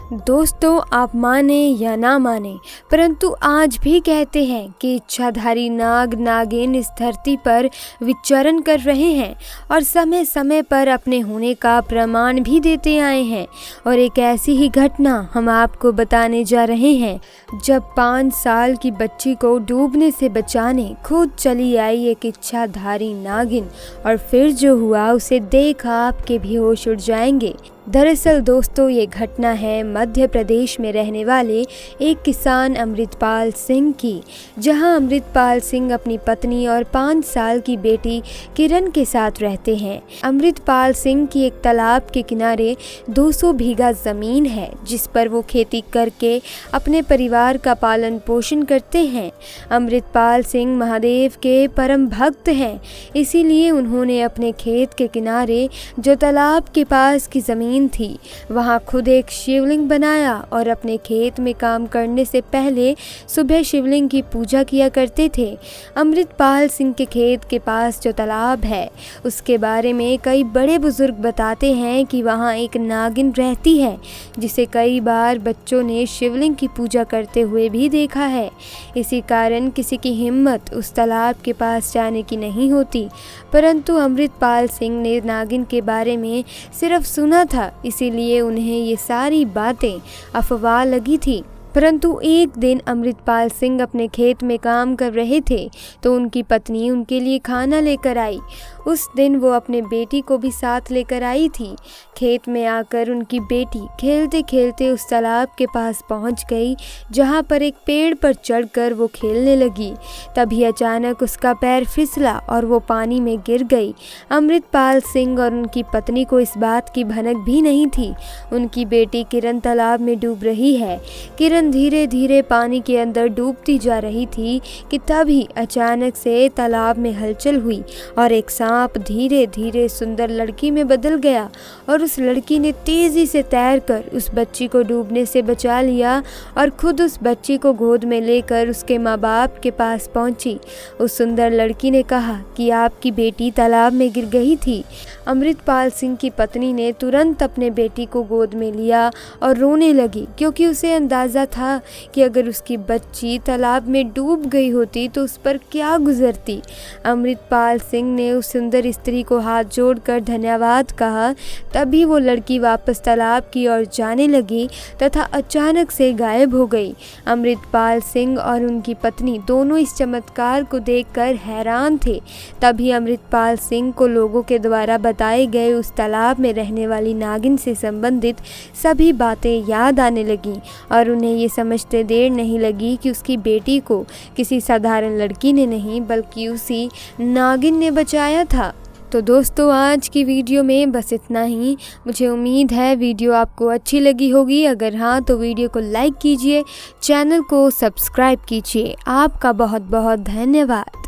दोस्तों, आप माने या ना माने, परंतु आज भी कहते हैं कि इच्छाधारी नाग नागिन इस धरती पर विचरण कर रहे हैं और समय समय पर अपने होने का प्रमाण भी देते आए हैं। और एक ऐसी ही घटना हम आपको बताने जा रहे हैं, जब 5 साल की बच्ची को डूबने से बचाने खुद चली आई एक इच्छाधारी नागिन, और फिर जो हुआ उसे देख आपके भी होश उड़ जाएंगे। दरअसल दोस्तों, ये घटना है मध्य प्रदेश में रहने वाले एक किसान अमृतपाल सिंह की, जहां अमृतपाल सिंह अपनी पत्नी और 5 साल की बेटी किरण के साथ रहते हैं। अमृतपाल सिंह की एक तालाब के किनारे 200 बीघा ज़मीन है, जिस पर वो खेती करके अपने परिवार का पालन पोषण करते हैं। अमृतपाल सिंह महादेव के परम भक्त हैं, इसीलिए उन्होंने अपने खेत के किनारे जो तालाब के पास की ज़मीन थी, वहां खुद एक शिवलिंग बनाया और अपने खेत में काम करने से पहले सुबह शिवलिंग की पूजा किया करते थे। अमृतपाल सिंह के खेत के पास जो तालाब है, उसके बारे में कई बड़े बुजुर्ग बताते हैं कि वहां एक नागिन रहती है, जिसे कई बार बच्चों ने शिवलिंग की पूजा करते हुए भी देखा है। इसी कारण किसी की हिम्मत उस तालाब के पास जाने की नहीं होती, परंतु अमृतपाल सिंह ने नागिन के बारे में सिर्फ सुना था, इसीलिए उन्हें ये सारी बातें अफवाह लगी थी। परंतु एक दिन अमृतपाल सिंह अपने खेत में काम कर रहे थे, तो उनकी पत्नी उनके लिए खाना लेकर आई। उस दिन वो अपने बेटी को भी साथ लेकर आई थी। खेत में आकर उनकी बेटी खेलते खेलते उस तालाब के पास पहुंच गई, जहां पर एक पेड़ पर चढ़कर वो खेलने लगी। तभी अचानक उसका पैर फिसला और वो पानी में गिर गई। अमृतपाल सिंह और उनकी पत्नी को इस बात की भनक भी नहीं थी। उनकी बेटी किरण तालाब में डूब रही है। किरण धीरे धीरे पानी के अंदर डूबती जा रही थी कि तभी अचानक से तालाब में हलचल हुई और एक सांप धीरे धीरे सुंदर लड़की में बदल गया, और उस लड़की ने तेजी से तैरकर उस बच्ची को डूबने से बचा लिया और खुद उस बच्ची को गोद में लेकर उसके माँ बाप के पास पहुंची। उस सुंदर लड़की ने कहा कि आपकी बेटी तालाब में गिर गई थी। अमृतपाल सिंह की पत्नी ने तुरंत अपने बेटी को गोद में लिया और रोने लगी, क्योंकि उसे अंदाज़ा था कि अगर उसकी बच्ची तालाब में डूब गई होती तो उस पर क्या गुजरती। अमृतपाल सिंह ने उस सुंदर स्त्री को हाथ जोड़कर धन्यवाद कहा। तभी वो लड़की वापस तालाब की ओर जाने लगी तथा अचानक से गायब हो गई। अमृतपाल सिंह और उनकी पत्नी दोनों इस चमत्कार को देखकर हैरान थे। तभी अमृतपाल सिंह को लोगों के द्वारा बताए गए उस तालाब में रहने वाली नागिन से संबंधित सभी बातें याद आने लगीं, और उन्हें ये समझते देर नहीं लगी कि उसकी बेटी को किसी साधारण लड़की ने नहीं बल्कि उसी नागिन ने बचाया था। तो दोस्तों, आज की वीडियो में बस इतना ही। मुझे उम्मीद है वीडियो आपको अच्छी लगी होगी। अगर हाँ, तो वीडियो को लाइक कीजिए, चैनल को सब्सक्राइब कीजिए। आपका बहुत बहुत धन्यवाद।